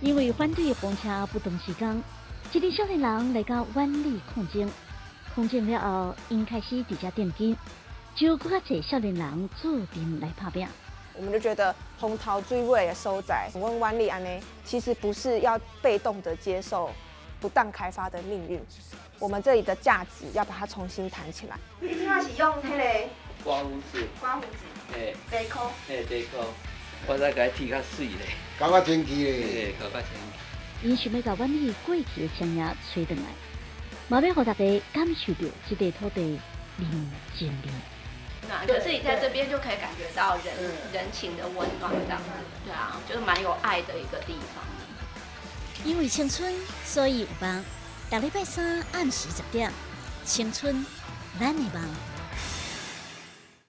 因为反对公车不同时间，一个少年人来到万里抗争。抗争了后，因开始伫遮电机，就更较侪少年人注定来拍拼。我们就觉得红桃水尾的收窄，问湾里安呢，其实不是要被动的接受不当开发的命运，我们这里的价值要把它重新谈起来。你主要是用迄个刮胡子，刮胡子，嘿，白箍，嘿，白箍，我再甲剃较水咧，搞较清气咧，嘿，搞较清。因想要甲阮里过去的乡野吹转来，嘛要互大家感受到这块土地人情味。可是你在这边就可以感觉到人情的温暖，这样子，对啊，就是蛮有爱的一个地方。因为青春，所以有梦。每礼拜三暗时10点，青春，咱的梦。